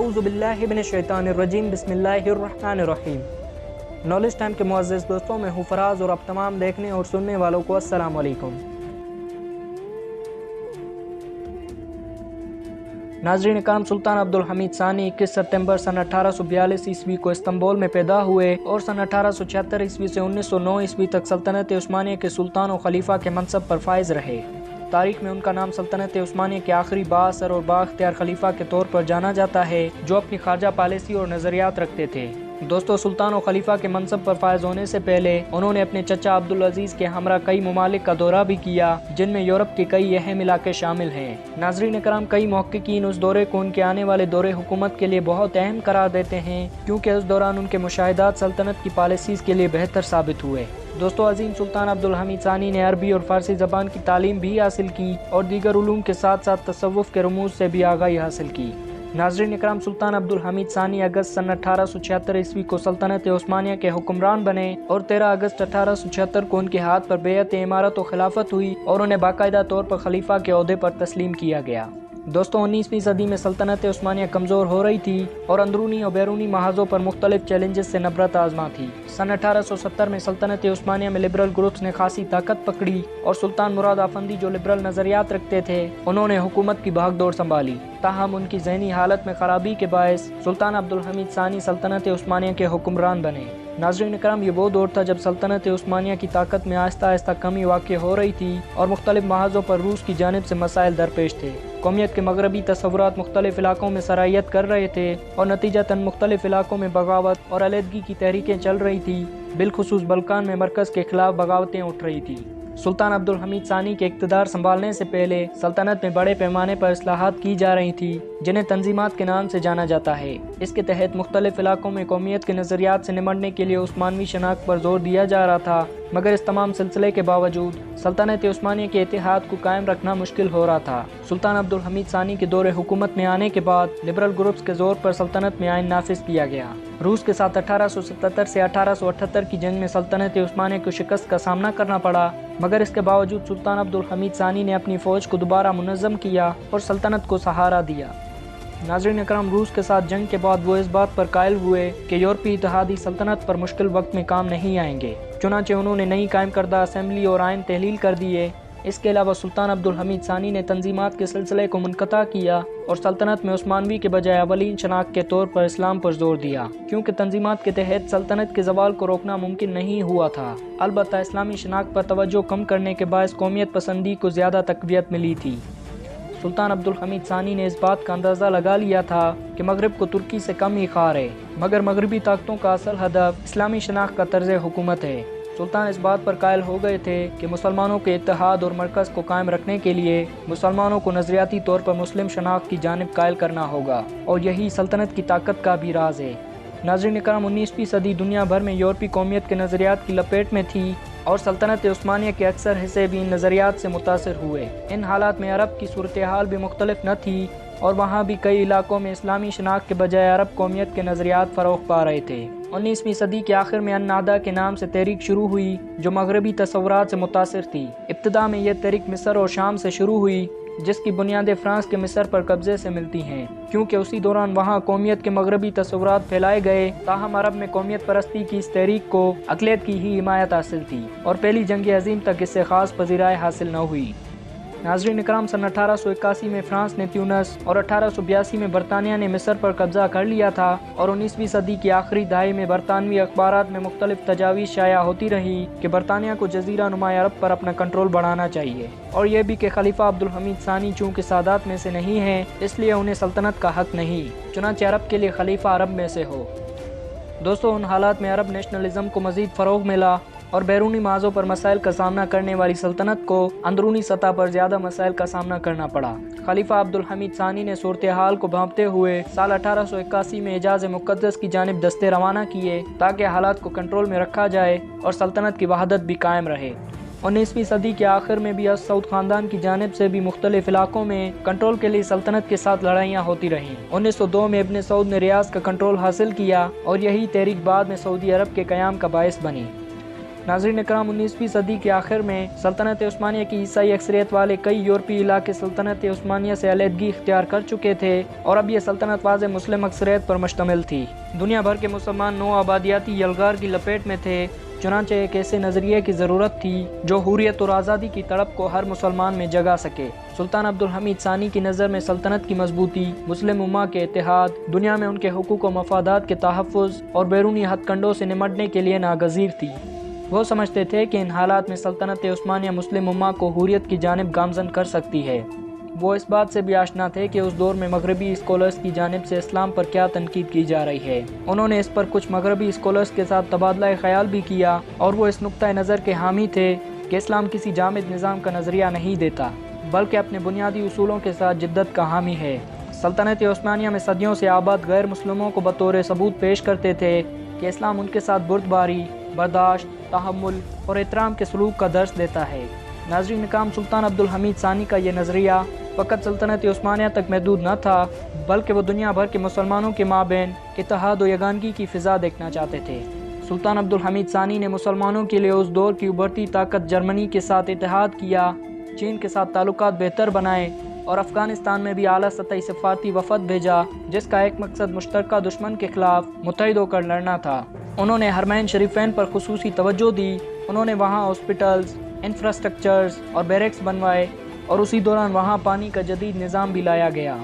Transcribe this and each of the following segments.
اعوذ باللہ من الشیطان الرجیم بسم اللہ الرحمن الرحیم۔ نالج ٹائم کے معزز دوستوں، میں ہوں فراز اور آپ تمام دیکھنے اور سننے والوں کو السلام علیکم۔ ناظرین کرام، سلطان عبدالحمید ثانی 21 ستمبر سن 1842 عیسوی کو استنبول میں پیدا ہوئے اور سن 1876 عیسوی سے 1909 عیسوی تک سلطنت عثمانیہ کے سلطان و خلیفہ کے منصب پر فائز رہے۔ تاریخ میں ان کا نام سلطنت عثمانیہ کے آخری بااثر اور بااختیار خلیفہ کے طور پر جانا جاتا ہے، جو اپنی خارجہ پالیسی اور نظریات رکھتے تھے۔ دوستو، سلطان و خلیفہ کے منصب پر فائز ہونے سے پہلے انہوں نے اپنے چچا عبدالعزیز کے ہمراہ کئی ممالک کا دورہ بھی کیا، جن میں یورپ کے کئی اہم علاقے شامل ہیں۔ ناظرین کرام، کئی محققین اس دورے کو ان کے آنے والے دور حکومت کے لیے بہت اہم قرار دیتے ہیں، کیونکہ اس دوران ان کے مشاہدات سلطنت کی پالیسیز کے لیے بہتر ثابت ہوئے۔ دوستو، عظیم سلطان عبدالحمید ثانی نے عربی اور فارسی زبان کی تعلیم بھی حاصل کی اور دیگر علوم کے ساتھ ساتھ تصوف کے رموز سے بھی آگاہی حاصل کی۔ ناظرین اکرام، سلطان عبدالحمید ثانی اگست سن 1876 عیسوی کو سلطنت عثمانیہ کے حکمران بنے اور 13 اگست 1876 کو ان کے ہاتھ پر بیعت امارت و خلافت ہوئی اور انہیں باقاعدہ طور پر خلیفہ کے عہدے پر تسلیم کیا گیا۔ دوستو، 19ویں صدی میں سلطنت عثمانیہ کمزور ہو رہی تھی اور اندرونی اور بیرونی محاذوں پر مختلف چیلنجز سے نبرت آزما تھی۔ سن 1870 میں سلطنت عثمانیہ میں لبرل گروپس نے خاصی طاقت پکڑی اور سلطان مراد افندی، جو لبرل نظریات رکھتے تھے، انہوں نے حکومت کی بھاگ دوڑ سنبھالی۔ تاہم ان کی ذہنی حالت میں خرابی کے باعث سلطان عبدالحمید ثانی سلطنت عثمانیہ کے حکمران بنے۔ ناظرین کرام، یہ وہ دور تھا جب سلطنت عثمانیہ کی طاقت میں آہستہ آہستہ کمی واقع ہو رہی تھی اور مختلف محاذوں پر روس کی جانب سے مسائل درپیش تھے۔ قومیت کے مغربی تصورات مختلف علاقوں میں سرایت کر رہے تھے اور نتیجتاً مختلف علاقوں میں بغاوت اور علیحدگی کی تحریکیں چل رہی تھیں، بالخصوص بلقان میں مرکز کے خلاف بغاوتیں اٹھ رہی تھیں۔ سلطان عبدالحمید ثانی کے اقتدار سنبھالنے سے پہلے سلطنت میں بڑے پیمانے پر اصلاحات کی جا رہی تھیں، جنہیں تنظیمات کے نام سے جانا جاتا ہے۔ اس کے تحت مختلف علاقوں میں قومیت کے نظریات سے نمٹنے کے لیے عثمانوی شناخت پر زور دیا جا رہا تھا، مگر اس تمام سلسلے کے باوجود سلطنت عثمانیہ کے اتحاد کو قائم رکھنا مشکل ہو رہا تھا۔ سلطان عبدالحمید ثانی کے دور حکومت میں آنے کے بعد لبرل گروپس کے زور پر سلطنت میں آئین نافذ کیا گیا۔ روس کے ساتھ 1877 سے 1878 کی جنگ میں سلطنت عثمانیہ کو شکست کا سامنا کرنا پڑا، مگر اس کے باوجود سلطان عبدالحمید ثانی نے اپنی فوج کو دوبارہ منظم کیا اور سلطنت کو سہارا دیا۔ ناظرین اکرام، روس کے ساتھ جنگ کے بعد وہ اس بات پر قائل ہوئے کہ یورپی اتحادی سلطنت پر مشکل وقت میں کام نہیں آئیں گے، چنانچہ انہوں نے نئی قائم کردہ اسمبلی اور آئین تحلیل کر دیے۔ اس کے علاوہ سلطان عبدالحمید ثانی نے تنظیمات کے سلسلے کو منقطع کیا اور سلطنت میں عثمانوی کے بجائے اولین شناخت کے طور پر اسلام پر زور دیا، کیونکہ تنظیمات کے تحت سلطنت کے زوال کو روکنا ممکن نہیں ہوا تھا۔ البتہ اسلامی شناخت پر توجہ کم کرنے کے باعث قومیت پسندی کو زیادہ تقویت ملی تھی۔ سلطان عبدالحمید ثانی نے اس بات کا اندازہ لگا لیا تھا کہ مغرب کو ترکی سے کم ہی خار ہے، مگر مغربی طاقتوں کا اصل ہدف اسلامی شناخت کا طرز حکومت ہے۔ سلطان اس بات پر قائل ہو گئے تھے کہ مسلمانوں کے اتحاد اور مرکز کو قائم رکھنے کے لیے مسلمانوں کو نظریاتی طور پر مسلم شناخت کی جانب قائل کرنا ہوگا، اور یہی سلطنت کی طاقت کا بھی راز ہے۔ ناظرین کرام، 19ویں صدی دنیا بھر میں یورپی قومیت کے نظریات کی لپیٹ میں تھی اور سلطنت عثمانیہ کے اکثر حصے بھی ان نظریات سے متاثر ہوئے۔ ان حالات میں عرب کی صورتحال بھی مختلف نہ تھی اور وہاں بھی کئی علاقوں میں اسلامی شناخت کے بجائے عرب قومیت کے نظریات فروغ پا رہے تھے۔ 19ویں صدی کے آخر میں النہضہ کے نام سے تحریک شروع ہوئی، جو مغربی تصورات سے متاثر تھی۔ ابتدا میں یہ تحریک مصر اور شام سے شروع ہوئی، جس کی بنیادیں فرانس کے مصر پر قبضے سے ملتی ہیں، کیونکہ اسی دوران وہاں قومیت کے مغربی تصورات پھیلائے گئے۔ تاہم عرب میں قومیت پرستی کی اس تحریک کو اقلیت کی ہی حمایت حاصل تھی اور پہلی جنگ عظیم تک اس سے خاص پذیرائی حاصل نہ ہوئی۔ ناظرین اکرام، سن 1881 میں فرانس نے تیونس اور 1882 میں برطانیہ نے مصر پر قبضہ کر لیا تھا، اور 19ویں صدی کی آخری دہائی میں برطانوی اخبارات میں مختلف تجاویز شائع ہوتی رہی کہ برطانیہ کو جزیرہ نما عرب پر اپنا کنٹرول بڑھانا چاہیے، اور یہ بھی کہ خلیفہ عبدالحمید ثانی چونکہ سادات میں سے نہیں ہیں، اس لیے انہیں سلطنت کا حق نہیں، چنانچہ عرب کے لیے خلیفہ عرب میں سے ہو۔ دوستو، ان حالات میں عرب نیشنلزم کو مزید فروغ ملا اور بیرونی محاذوں پر مسائل کا سامنا کرنے والی سلطنت کو اندرونی سطح پر زیادہ مسائل کا سامنا کرنا پڑا۔ خلیفہ عبدالحمید ثانی نے صورتحال کو بھانپتے ہوئے سال 1881 میں حجاز مقدس کی جانب دستے روانہ کیے تاکہ حالات کو کنٹرول میں رکھا جائے اور سلطنت کی وحدت بھی قائم رہے۔ 19ویں صدی کے آخر میں بھی سعود خاندان کی جانب سے بھی مختلف علاقوں میں کنٹرول کے لیے سلطنت کے ساتھ لڑائیاں ہوتی رہیں۔ 1902 میں ابن سعود نے ریاض کا کنٹرول حاصل کیا اور یہی تحریک بعد میں سعودی عرب کے قیام کا باعث بنی۔ ناظرین اکرام، 19ویں صدی کے آخر میں سلطنت عثمانیہ کی عیسائی اکثریت والے کئی یورپی علاقے سلطنت عثمانیہ سے علیحدگی اختیار کر چکے تھے اور اب یہ سلطنت واضح مسلم اکثریت پر مشتمل تھی۔ دنیا بھر کے مسلمان نو آبادیاتی یلغار کی لپیٹ میں تھے، چنانچہ ایک ایسے نظریے کی ضرورت تھی جو حریت اور آزادی کی تڑپ کو ہر مسلمان میں جگا سکے۔ سلطان عبدالحمید ثانی کی نظر میں سلطنت کی مضبوطی، مسلم امہ کے اتحاد، دنیا میں ان کے حقوق و مفادات کے تحفظ اور بیرونی ہتھ کنڈوں سے نمٹنے کے لیے ناگزیر تھی۔ وہ سمجھتے تھے کہ ان حالات میں سلطنت عثمانیہ مسلم امہ کو حریت کی جانب گامزن کر سکتی ہے۔ وہ اس بات سے بھی آشنا تھے کہ اس دور میں مغربی اسکالرز کی جانب سے اسلام پر کیا تنقید کی جا رہی ہے۔ انہوں نے اس پر کچھ مغربی اسکالرز کے ساتھ تبادلہ خیال بھی کیا اور وہ اس نقطہ نظر کے حامی تھے کہ اسلام کسی جامد نظام کا نظریہ نہیں دیتا، بلکہ اپنے بنیادی اصولوں کے ساتھ جدت کا حامی ہے۔ سلطنت عثمانیہ میں صدیوں سے آباد غیر مسلموں کو بطور ثبوت پیش کرتے تھے کہ اسلام ان کے ساتھ بردباری، برداشت، تحمل اور احترام کے سلوک کا درس دیتا ہے۔ ناظرین اکرام، سلطان عبدالحمید ثانی کا یہ نظریہ فقط سلطنت عثمانیہ تک محدود نہ تھا، بلکہ وہ دنیا بھر کے مسلمانوں کے مابین اتحاد و یگانگی کی فضا دیکھنا چاہتے تھے۔ سلطان عبدالحمید ثانی نے مسلمانوں کے لیے اس دور کی ابھرتی طاقت جرمنی کے ساتھ اتحاد کیا، چین کے ساتھ تعلقات بہتر بنائے اور افغانستان میں بھی اعلیٰ سطحی سفارتی وفد بھیجا، جس کا ایک مقصد مشترکہ دشمن کے خلاف متحد ہو کر لڑنا تھا۔ انہوں نے حرمین شریفین پر خصوصی توجہ دی، انہوں نے وہاں ہاسپٹلز، انفراسٹرکچرز اور بیرکس بنوائے اور اسی دوران وہاں پانی کا جدید نظام بھی لایا گیا۔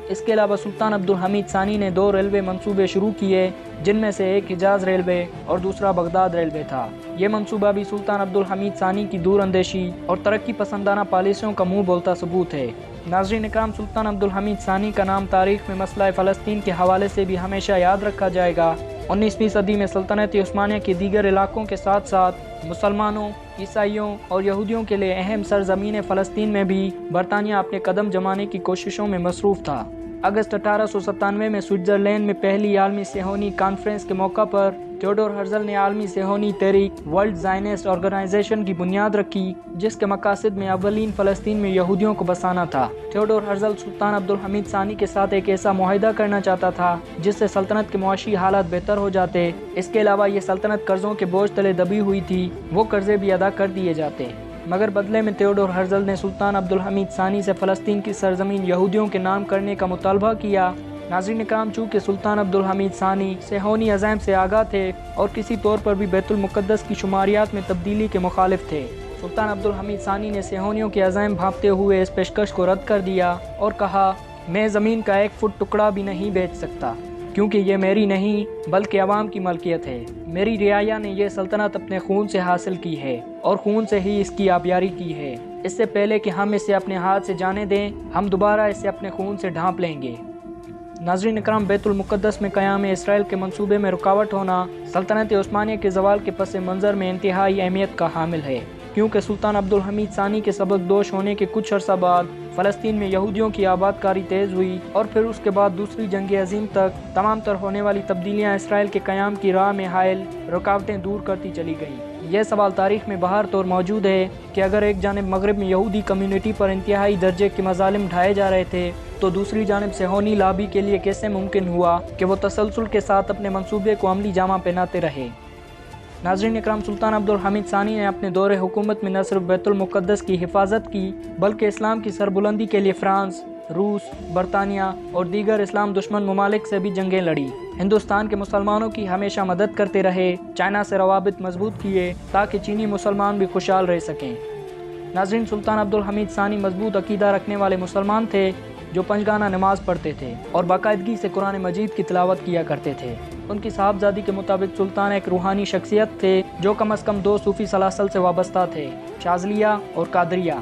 اس کے علاوہ سلطان عبدالحمید ثانی نے 2 ریلوے منصوبے شروع کیے، جن میں سے ایک حجاز ریلوے اور دوسرا بغداد ریلوے تھا۔ یہ منصوبہ بھی سلطان عبدالحمید ثانی کی دور اندیشی اور ترقی پسندانہ پالیسیوں کا منہ بولتا ثبوت ہے۔ ناظرین اکرام، سلطان عبدالحمید ثانی کا نام تاریخ میں مسئلہ فلسطین کے حوالے سے بھی ہمیشہ یاد رکھا جائے گا۔ 19ویں صدی میں سلطنت عثمانیہ کے دیگر علاقوں کے ساتھ ساتھ مسلمانوں، عیسائیوں اور یہودیوں کے لیے اہم سرزمین فلسطین میں بھی برطانیہ اپنے قدم جمانے کی کوششوں میں مصروف تھا۔ اگست 1897 میں سوئٹزرلینڈ میں پہلی عالمی صہیونی کانفرنس کے موقع پر تھیوڈور ہرزل نے عالمی صہیونی تحریک ورلڈ زائنسٹ آرگنائزیشن کی بنیاد رکھی، جس کے مقاصد میں اولین فلسطین میں یہودیوں کو بسانا تھا۔ تھیوڈور ہرزل سلطان عبدالحمید ثانی کے ساتھ ایک ایسا معاہدہ کرنا چاہتا تھا جس سے سلطنت کے معاشی حالات بہتر ہو جاتے۔ اس کے علاوہ یہ سلطنت قرضوں کے بوجھ تلے دبی ہوئی تھی، وہ قرضے بھی ادا کر دیے جاتے، مگر بدلے میں تھیوڈور ہرزل نے سلطان عبدالحمید ثانی سے فلسطین کی سرزمین یہودیوں کے نام کرنے کا مطالبہ کیا۔ ناظرین اکرام، چونکہ سلطان عبدالحمید ثانی صہیونی عزائم سے آگاہ تھے اور کسی طور پر بھی بیت المقدس کی شماریات میں تبدیلی کے مخالف تھے، سلطان عبدالحمید ثانی نے صہیونیوں کے عزائم بھانپتے ہوئے اس پیشکش کو رد کر دیا اور کہا، میں زمین کا 1 فٹ ٹکڑا بھی نہیں بیچ سکتا، کیونکہ یہ میری نہیں بلکہ عوام کی ملکیت ہے۔ میری رعایا نے یہ سلطنت اپنے خون سے حاصل کی ہے اور خون سے ہی اس کی آبیاری کی ہے۔ اس سے پہلے کہ ہم اسے اپنے ہاتھ سے جانے دیں، ہم دوبارہ اسے اپنے خون سے ڈھانپ لیں گے۔ ناظرین اکرام، بیت المقدس میں قیام اسرائیل کے منصوبے میں رکاوٹ ہونا سلطنت عثمانیہ کے زوال کے پس منظر میں انتہائی اہمیت کا حامل ہے، کیونکہ سلطان عبدالحمید ثانی کے سبق دوش ہونے کے کچھ عرصہ بعد فلسطین میں یہودیوں کی آباد کاری تیز ہوئی اور پھر اس کے بعد دوسری جنگ عظیم تک تمام تر ہونے والی تبدیلیاں اسرائیل کے قیام کی راہ میں حائل رکاوٹیں دور کرتی چلی گئیں۔ یہ سوال تاریخ میں بہر طور موجود ہے کہ اگر ایک جانب مغرب میں یہودی کمیونٹی پر انتہائی درجے کے مظالم ڈھائے جا رہے تھے، تو دوسری جانب صہیونی لابی کے لیے کیسے ممکن ہوا کہ وہ تسلسل کے ساتھ اپنے منصوبے کو عملی جامہ پہناتے رہے۔ ناظرین اکرام، سلطان عبدالحمید ثانی نے اپنے دور حکومت میں نہ صرف بیت المقدس کی حفاظت کی بلکہ اسلام کی سربلندی کے لیے فرانس، روس، برطانیہ اور دیگر اسلام دشمن ممالک سے بھی جنگیں لڑی۔ ہندوستان کے مسلمانوں کی ہمیشہ مدد کرتے رہے، چائنا سے روابط مضبوط کیے تاکہ چینی مسلمان بھی خوشحال رہ سکیں۔ ناظرین، سلطان عبدالحمید ثانی مضبوط عقیدہ رکھنے والے مسلمان تھے جو 5 گانہ نماز پڑھتے تھے اور باقاعدگی سے قرآن مجید کی تلاوت کیا کرتے تھے۔ ان کی صاحبزادی کے مطابق سلطان ایک روحانی شخصیت تھے جو کم از کم 2 صوفی سلاسل سے وابستہ تھے، شاذلیہ اور قادریہ۔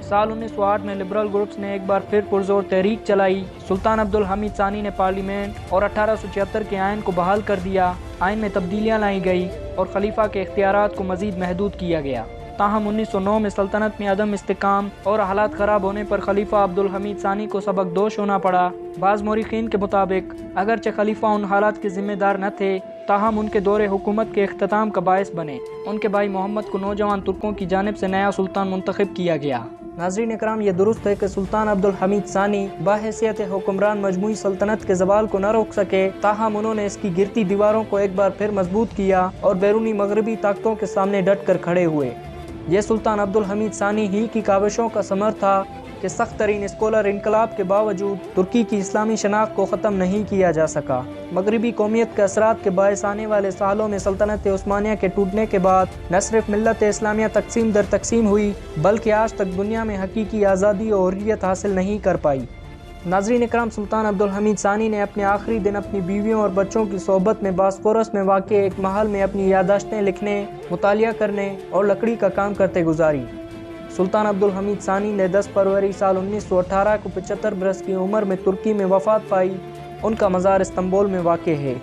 سال 1908 میں لبرل گروپس نے ایک بار پھر پرزور تحریک چلائی۔ سلطان عبدالحمید ثانی نے پارلیمنٹ اور 1876 کے آئین کو بحال کر دیا۔ آئین میں تبدیلیاں لائی گئی اور خلیفہ کے اختیارات کو مزید محدود کیا گیا۔ تاہم 1909 میں سلطنت میں عدم استحکام اور حالات خراب ہونے پر خلیفہ عبدالحمید ثانی کو سبق دوش ہونا پڑا۔ بعض مورخین کے مطابق اگرچہ خلیفہ ان حالات کے ذمہ دار نہ تھے، تاہم ان کے دور حکومت کے اختتام کا باعث بنے۔ ان کے بھائی محمد کو نوجوان ترکوں کی جانب سے نیا سلطان منتخب کیا گیا۔ ناظرین اکرام، یہ درست ہے کہ سلطان عبدالحمید ثانی بحیثیت حکمران مجموعی سلطنت کے زوال کو نہ روک سکے، تاہم انہوں نے اس کی گرتی دیواروں کو ایک بار پھر مضبوط کیا اور بیرونی مغربی طاقتوں کے سامنے ڈٹ کر کھڑے ہوئے۔ یہ سلطان عبدالحمید ثانی ہی کی کاوشوں کا ثمر تھا کہ سخت ترین اسکولر انقلاب کے باوجود ترکی کی اسلامی شناخت کو ختم نہیں کیا جا سکا۔ مغربی قومیت کے اثرات کے باعث آنے والے سالوں میں سلطنت عثمانیہ کے ٹوٹنے کے بعد نہ صرف ملت اسلامیہ تقسیم در تقسیم ہوئی، بلکہ آج تک دنیا میں حقیقی آزادی اور حریت حاصل نہیں کر پائی۔ ناظرین اکرام، سلطان عبدالحمید ثانی نے اپنے آخری دن اپنی بیویوں اور بچوں کی صحبت میں باسفورس میں واقع ایک محل میں اپنی یادداشتیں لکھنے، مطالعہ کرنے اور لکڑی کا کام کرتے گزاری۔ سلطان عبدالحمید ثانی نے 10 فروری سال 1918 کو 75 برس کی عمر میں ترکی میں وفات پائی۔ ان کا مزار استنبول میں واقع ہے۔